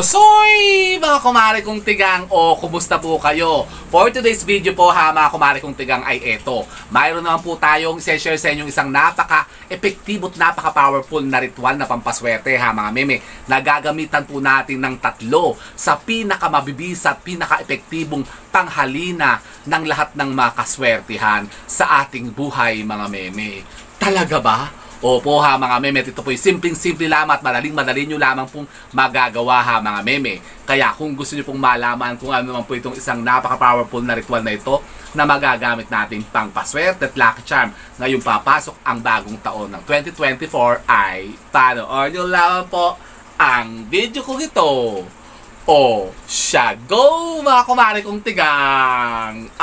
Soy! Mga kumare kong tigang, kumusta po kayo? For today's video po ha, mga kumare kong tigang ay eto. Mayroon naman po tayong share sa inyo isang napaka-epektibo at napaka-powerful na ritual na pampaswerte ha mga meme. Nagagamitan po natin ng tatlo sa pinakamabibis at pinaka-epektibong panghalina ng lahat ng makaswertihan sa ating buhay mga meme. Talaga ba? Opo ha mga meme, ito po'y simpleng-simple lamang at madaling-madali nyo lamang pong magagawa ha mga meme. Kaya kung gusto nyo pong malaman kung ano naman po itong isang napaka-powerful na ritual na ito na magagamit natin pang paswerte at lucky charm ngayong papasok ang bagong taon ng 2024 ay panoorin nyo lamang po ang video ko ito. Siya go mga kumare kong tigang!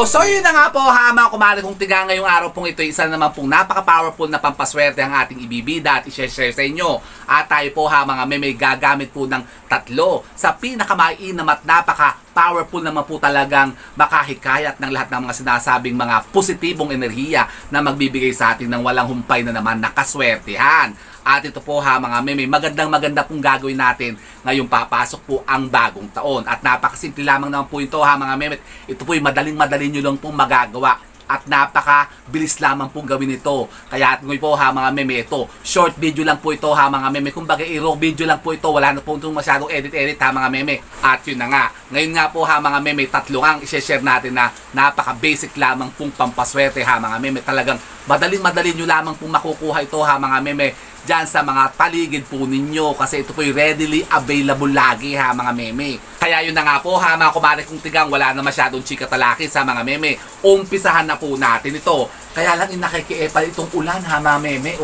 So yun na nga po ha mga kumare kong tigang, ngayong araw pong ito isa naman pong napaka-powerful na pampaswerte ang ating ibibida at i-share sa inyo. At tayo po ha mga meme gagamit po ng tatlo sa pinakamainam at napaka-powerful naman po talagang makahikayat ng lahat ng mga sinasabing mga positibong enerhiya na magbibigay sa atin ng walang humpay na naman nakaswertihan. At ito po ha mga meme, maganda pong gagawin natin ngayong papasok po ang bagong taon. At napakasimple lamang naman po ito ha mga meme. Ito po yung madaling-madali nyo lang pong magagawa. At napakabilis lamang pong gawin ito. Kaya at ngayon po ha mga meme, ito short video lang po ito ha mga meme. Kumbaga raw video lang po ito. Wala na po itong masyadong edit ha mga meme. At yun na nga. Ngayon nga po ha mga meme, tatlo ang i-share natin na napaka-basic lamang pong pampaswerte ha mga meme. Talagang madaling-madali nyo lamang pong makukuha ito ha mga meme dyan sa mga paligid po ninyo kasi ito po yung readily available lagi ha mga meme. Kaya yun na nga po ha mga kumare kong tigang, wala na masyadong chika talaki sa mga meme. Umpisahan na po natin ito. Kaya lang inakikiepal itong ulan ha mga meme.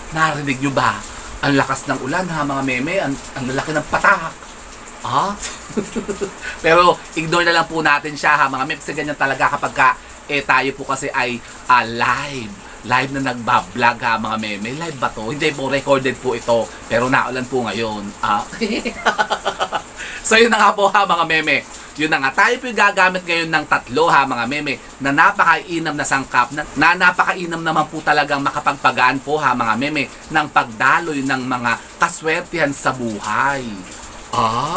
Narinig nyo ba? Ang lakas ng ulan ha mga meme. Ang lalaki ng patak. Pero ignore na lang po natin siya ha mga meme. Kasi ganyan talaga kapag tayo po kasi ay live na nagbablog ha mga meme. Live ba to? Hindi po, recorded po ito. Pero naulan po ngayon. So yun na nga po ha mga meme. Yun na nga, tayo po gagamit ngayon ng tatlo ha mga meme na napakainam na sangkap na napakainam naman po talagang makapagpagaan po ha mga meme ng pagdaloy ng mga kaswertihan sa buhay.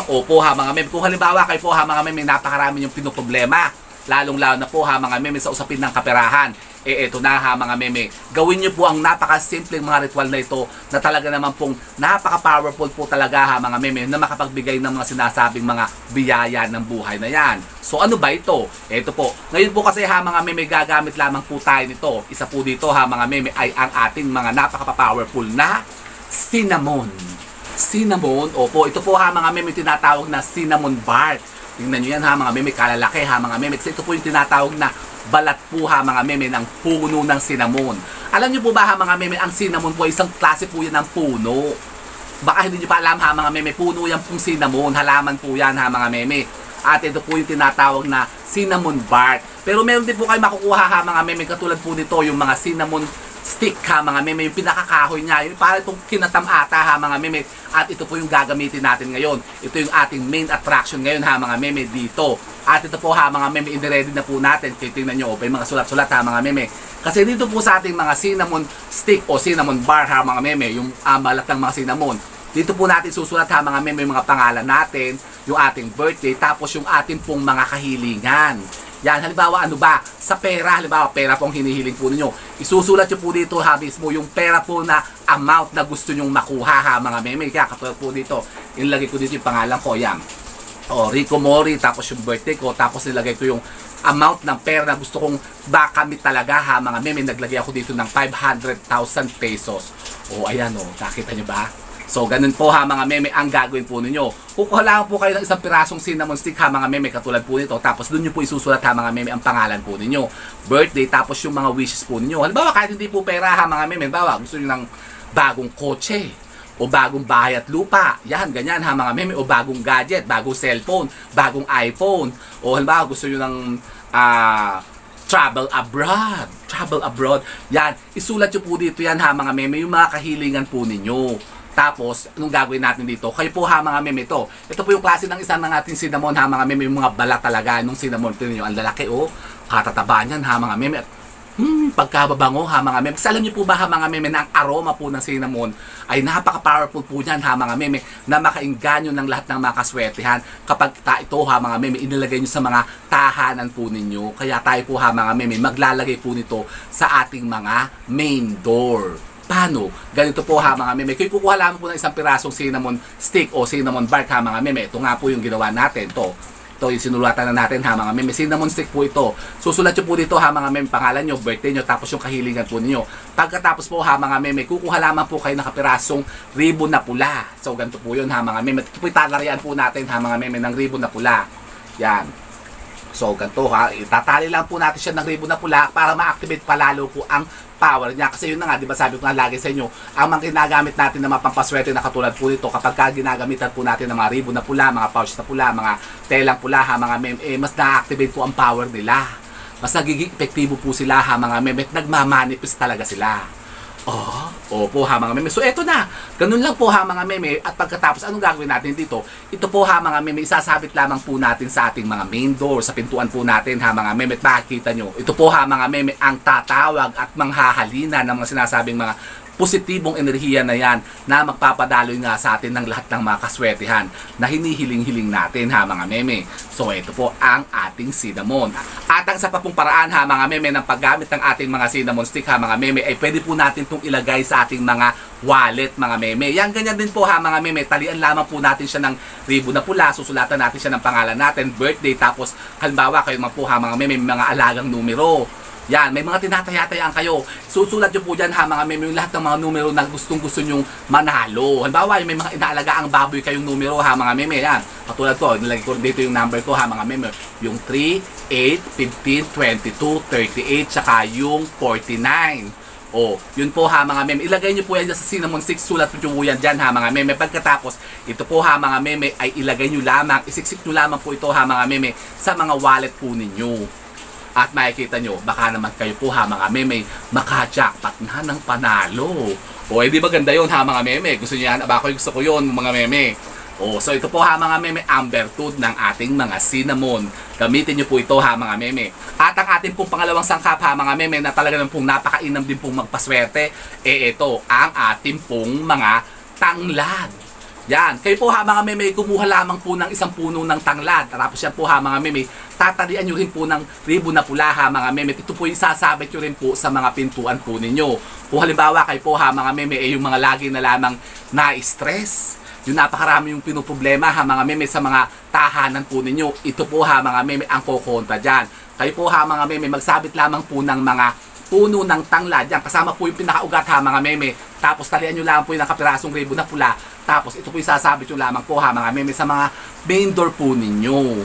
Opo ha mga meme. Kung halimbawa kayo po ha mga meme, napakarami yung pinoproblema. Lalong-lalo na po ha mga meme sa usapin ng kaperahan. Eto na ha mga meme. Gawin nyo po ang napakasimpleng mga ritual na ito na talaga naman pong napaka-powerful po talaga ha mga meme na makapagbigay ng mga sinasabing mga biyaya ng buhay na yan. So ano ba ito? Eto po. Ngayon po kasi ha mga meme gagamit lamang po tayo nito. Isa po dito ha mga meme ay ang ating mga napaka-powerful na cinnamon. Cinnamon, opo. Ito po ha mga meme tinatawag na cinnamon bark. Tingnan nyo yan ha mga meme, kalalaki ha mga meme. Kasi ito po yung tinatawag na balat po ha mga meme ng puno ng cinnamon. Alam nyo po ba ha mga meme, ang cinnamon po ay isang klase po yan ng puno. Baka hindi nyo pa alam ha mga meme, puno yan pong cinnamon, halaman po yan ha mga meme. At ito po yung tinatawag na cinnamon bark. Pero meron din po kayo makukuha ha mga meme, katulad po nito yung mga cinnamon stick ha mga meme, yung pinakakahoy niya, yung para itong kinatamata ha mga meme. At ito po yung gagamitin natin ngayon. Ito yung ating main attraction ngayon ha mga meme dito. At ito po ha mga meme, in-ready na po natin. Titingnan nyo, may mga sulat-sulat ha mga meme. Kasi dito po sa ating mga cinnamon stick o cinnamon bar ha mga meme, yung balat ng mga cinnamon. Dito po natin susulat ha mga meme, yung mga pangalan natin, yung ating birthday, tapos yung ating pong mga kahilingan. Yan, halimbawa ano ba? Sa pera, halimbawa pera pong hinihiling po ninyo. Isusulat nyo po dito ha mismo yung pera po na amount na gusto nyong makuha ha mga meme. Kaya katulad po dito, inilagay ko dito yung pangalan ko, yan. Rico Mori, tapos yung birthday ko, tapos nilagay ko yung amount ng pera na gusto kong makamit talaga ha mga meme. Naglagay ako dito ng 500,000 pesos. Ayan nakita nyo ba? So, ganun po ha mga meme ang gagawin po ninyo. Kukuha lang po kayo ng isang pirasong cinnamon stick ha mga meme katulad po nito. Tapos doon nyo po isusulat ha mga meme ang pangalan po ninyo. Birthday, tapos yung mga wishes po ninyo. Halimbawa kahit hindi po pera ha mga meme. Halimbawa gusto nyo ng bagong kotse o bagong bahay at lupa. Yan, ganyan ha mga meme. O bagong gadget, bagong cellphone, bagong iPhone. O halimbawa gusto nyo ng travel abroad. Yan, isulat nyo po dito yan ha mga meme. Yung mga kahilingan po ninyo. Tapos, anong gagawin natin dito? Kayo po ha mga meme ito. Ito po yung klase ng isang ng ating cinnamon ha mga meme. Yung mga balat talaga nung cinnamon. Ito nyo, ang lalaki katataba niyan ha mga meme. Pagkababango ha mga meme. Kasi alam niyo po ba ha mga meme na ang aroma po ng cinnamon ay napaka-powerful po niyan ha mga meme na makainganyo ng lahat ng mga kaswertehan kapag ito ha mga meme inilagay niyo sa mga tahanan po ninyo. Kaya tayo po ha mga meme maglalagay po nito sa ating mga main door. Paano? Ganito po ha mga meme. Kung kukuha lamang po ng isang pirasong cinnamon stick o cinnamon bark ha mga meme. Ito nga po yung ginawa natin. Ito yung sinulatan na natin ha mga meme. Cinnamon stick po ito. Susulat nyo po dito ha mga meme. Pangalan nyo, birthday nyo, tapos yung kahilingan po ninyo. Pagkatapos po ha mga meme, kukuha lamang po kayo ng kapirasong ribbon na pula. So ganito po yun ha mga meme. Ito po italarian po natin ha mga meme ng ribbon na pula. Yan. So ganito ha. Itatali lang po natin siya ng ribbon na pula para ma-activate palalo po ang power niya. Kasi yun na nga, di ba sabi ko nga lagi sa inyo, ang mga ginagamit natin na mapampaswerte na katulad po nito, kapag ginagamitan po natin ng mga ribbon na pula, mga pouch na pula, mga telang pula ha, mga meme, mas na-activate po ang power nila. Mas nagiging epektibo po sila ha, mga meme, at nagmamanifest talaga sila. Opo ha mga meme. So eto na, ganun lang po ha mga meme. At pagkatapos, anong gagawin natin dito? Ito po ha mga meme, isasabit lamang po natin sa ating mga main door, sa pintuan po natin ha mga meme. At makikita nyo, ito po ha mga meme, ang tatawag at manghahalina ng mga sinasabing mga positibong enerhiya na yan na magpapadaloy nga sa atin ng lahat ng mga kaswertihan na hinihiling-hiling natin ha mga meme. So ito po ang ating cinnamon. At ang sa papong paraan ha mga meme ng paggamit ng ating mga cinnamon stick ha mga meme ay pwede po natin itong ilagay sa ating mga wallet mga meme. Yan ganyan din po ha mga meme. Talian lamang po natin siya ng ribbon na pula. Susulatan natin siya ng pangalan natin, birthday, tapos halimbawa kayo man po ha mga meme mga alagang numero. Yan, may mga tinataya-tayaan kayo. Susulat nyo po dyan ha mga meme yung lahat ng mga numero na gustong-gusto nyong manalo. Halimbawa, may mga inaalaga ang baboy kayong numero ha mga meme. Yan, katulad ko, nilagay ko dito yung number ko ha mga meme. Yung 3, 8, 15, 22, 38, tsaka yung 49. Yun po ha mga meme. Ilagay nyo po yan sa cinnamon stick. Sulat po yan dyan ha mga meme. Pagkatapos, ito po ha mga meme ay ilagay nyo lamang, isiksik nyo lamang po ito ha mga meme sa mga wallet po ninyo. At makikita nyo, baka naman kayo po ha mga meme, maka-jackpot na ng panalo. Di ba ganda yun ha mga meme? Gusto nyo yan? Aba, gusto ko yun mga meme. So ito po ha mga meme, ang bertud ng ating mga cinnamon. Gamitin nyo po ito ha mga meme. At ang ating pong pangalawang sangkap ha mga meme na talaga naman pong napakainam din pong magpaswerte, ito ang ating pong mga tanglad. Yan, kayo po ha mga meme, kumuha lamang po ng isang puno ng tanglad. Tapos yan po ha mga meme, tatalian nyo rin po ng ribbon na pula ha mga meme. Ito po yung sasabit nyo rin po sa mga pintuan po ninyo. Kung halimbawa kayo po ha mga meme, yung mga lagi na lamang na-stress, yung napakarami yung pinoproblema ha mga meme sa mga tahanan po ninyo, ito po ha mga meme ang kokontra dyan. Kayo po ha mga meme, magsabit lamang po ng mga puno ng tanglad. Yan, kasama po yung pinakaugat ha mga meme. Tapos talian nyo lang po yung nakapirasong ribbon na pula. Tapos ito po yung sasabit nyo lamang po ha mga meme sa mga main door po ninyo.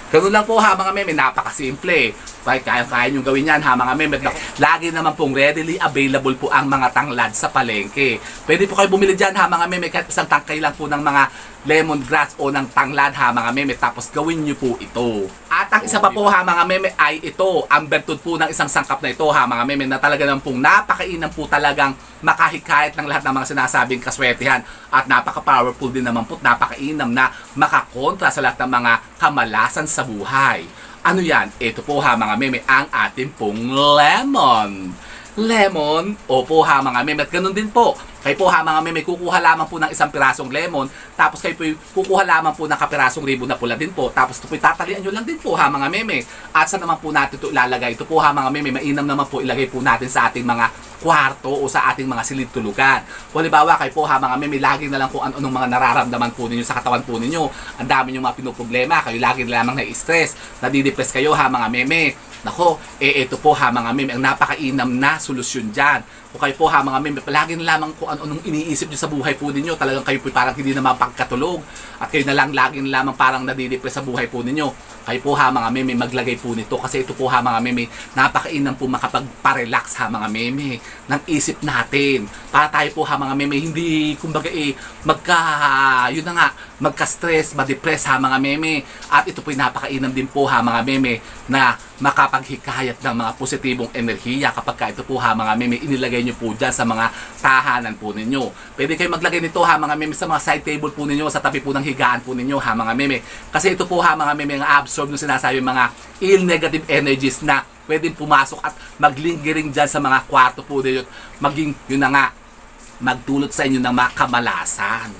Ganun lang po ha mga meme, napakasimple. Kaya nyo gawin yan ha mga meme. Lagi naman pong readily available po ang mga tanglad sa palengke. Pwede po kayo bumili dyan ha mga meme, kahit isang tangkay lang po ng mga lemongrass o ng tanglad ha mga meme. Tapos gawin nyo po ito. At ang isa pa po ha mga meme ay ito, ang bertud po ng isang sangkap na ito ha mga meme, na talaga naman pong napakainam po talagang makahikayat ng lahat ng mga sinasabing kaswertihan. At napaka-powerful din naman po, napakainam na makakontra sa lahat ng mga kamalasan sa buhay. Ano yan? Ito po ha mga meme, ang ating pong lemon. Lemon, opo ha mga meme. At ganun din po, kayo po ha mga meme, kukuha lamang po ng isang pirasong lemon. Tapos kayo po kukuha lamang po ng kapirasong ribbon na pula din po. Tapos ito po tatalian nyo lang din po ha mga meme. At saan naman po natin ito ilalagay? Ito po ha mga meme, mainam naman po ilagay po natin sa ating mga kwarto o sa ating mga silid tulugan. Kung halimbawa kayo po ha mga meme, lagi na lang kung anong mga nararamdaman po ninyo sa katawan po ninyo. Ang dami nyo mga pinoproblema, kayo lagi na lamang na-stress, nadidepress kayo ha mga meme. Nako, ito po ha mga meme, ang napakainam na solusyon dyan. Kung kayo po ha mga meme, palagi na lamang kung anong iniisip nyo sa buhay po ninyo, talagang kayo po parang hindi na mapagkatulog at kayo na lang lagi na lamang parang nadidepress sa buhay po ninyo. Kayo po ha mga meme, maglagay po nito kasi ito po ha mga meme, napakainam po makapagparelax ha mga meme ng isip natin. Para tayo po ha mga meme, hindi kumbaga yun na nga, magka-stress, ma-depress ha mga meme. At ito po napakainam din po ha mga meme na makapaghikayat ng mga positibong enerhiya kapag ka ito po ha mga meme, inilagay nyo po dyan sa mga tahanan po ninyo. Pwede kayo maglagay nito ha mga meme sa mga side table po ninyo, sa tabi po ng higaan po ninyo ha mga meme. Kasi ito po ha mga meme, ang absorb ng sinasabi mga ill negative energies na pwedeng pumasok at maglingering dyan sa mga kwarto po ninyo. Maging, yun na nga, magdulot sa inyo ng mga kamalasan.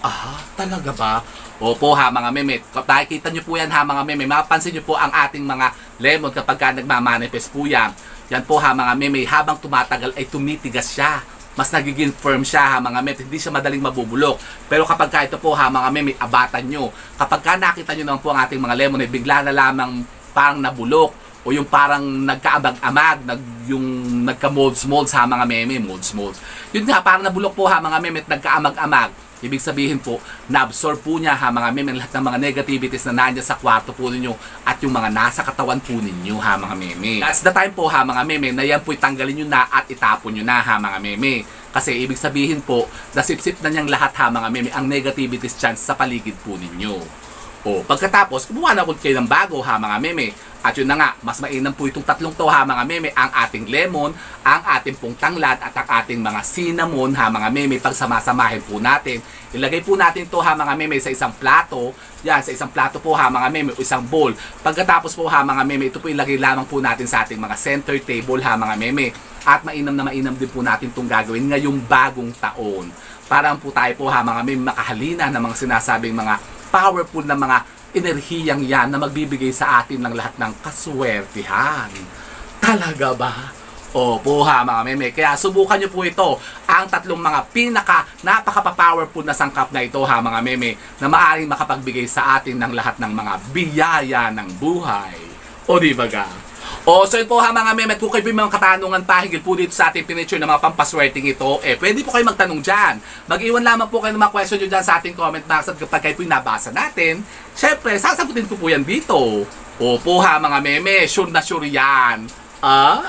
Ah, talaga ba? Opo ha mga meme, nakikita nyo po yan ha mga meme, mapapansin nyo po ang ating mga lemon kapag ka nagmamanifest po yan. Yan po ha mga meme, habang tumatagal ay tumitigas siya. Mas nagiging firm siya ha mga meme, hindi siya madaling mabubulok. Pero kapag ka ito po ha mga meme, abatan nyo. Kapag ka nakita nyo naman po ang ating mga lemon ay bigla na lamang parang nabulok o yung parang nagkaabag-amag, yung nagka-molds ha mga meme, molds. Yun nga, parang nabulok po ha mga meme at nagkaamag-amag. Ibig sabihin po, na-absorb po niya ha mga meme lahat ng mga negativities na nandiyan sa kwarto po ninyo at yung mga nasa katawan po ninyo ha mga meme. That's the time po ha mga meme na yan po'y tanggalin nyo na at itapon nyo na ha mga meme. Kasi ibig sabihin po, nasipsip na niyang lahat ha mga meme ang negativities chance sa paligid po ninyo. O pagkatapos, kumuha na ulit kayo ng bago ha mga meme. At yun na nga, mas mainam po itong tatlong to ha mga meme, ang ating lemon, ang ating pong tanglad at ang ating mga cinnamon ha mga meme, pagsamasamahin po natin. Ilagay po natin to ha mga meme sa isang plato. Yan, sa isang plato po ha mga meme o isang bowl. Pagkatapos po ha mga meme, ito po ilagay lamang po natin sa ating mga center table ha mga meme. At mainam na mainam din po natin itong gagawin ngayong bagong taon. Parang po tayo po ha mga meme makahalina ng mga sinasabing mga powerful na mga enerhiyang yan na magbibigay sa atin ng lahat ng kaswertihan. Talaga ba? Opo ha mga meme. Kaya subukan nyo po ito. Ang tatlong mga napaka-powerful na sangkap na ito ha mga meme na maaaring makapagbigay sa atin ng lahat ng mga biyaya ng buhay. O di ba ga? O, so yun po ha mga meme, at kung kayo po yung mga katanungan pa higil po dito sa ating pinicture ng mga pampaswerting ito, pwede po kayo magtanong dyan. Mag-iwan lamang po kayo ng mga question nyo dyan sa ating comment box at kapag kayo po yung nabasa natin, syempre, sasagutin ko po yan dito. Opo ha mga meme, sure na sure yan. Ah?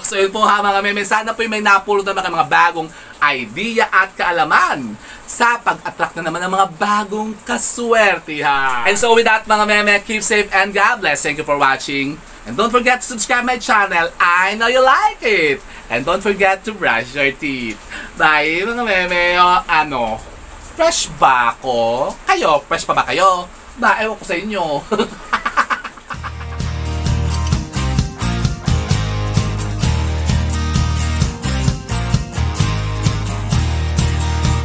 So yun po ha mga meme, sana po yung may napulot na mga bagong idea at kaalaman sa pag-attract na naman ng mga bagong kaswertihan. And so with that mga meme, keep safe and God bless. Thank you for watching. And don't forget to subscribe my channel. I know you like it. And don't forget to brush your teeth. Bye mga meme. Fresh ba ako? Kayo? Fresh pa ba kayo? Ewan ko sa inyo.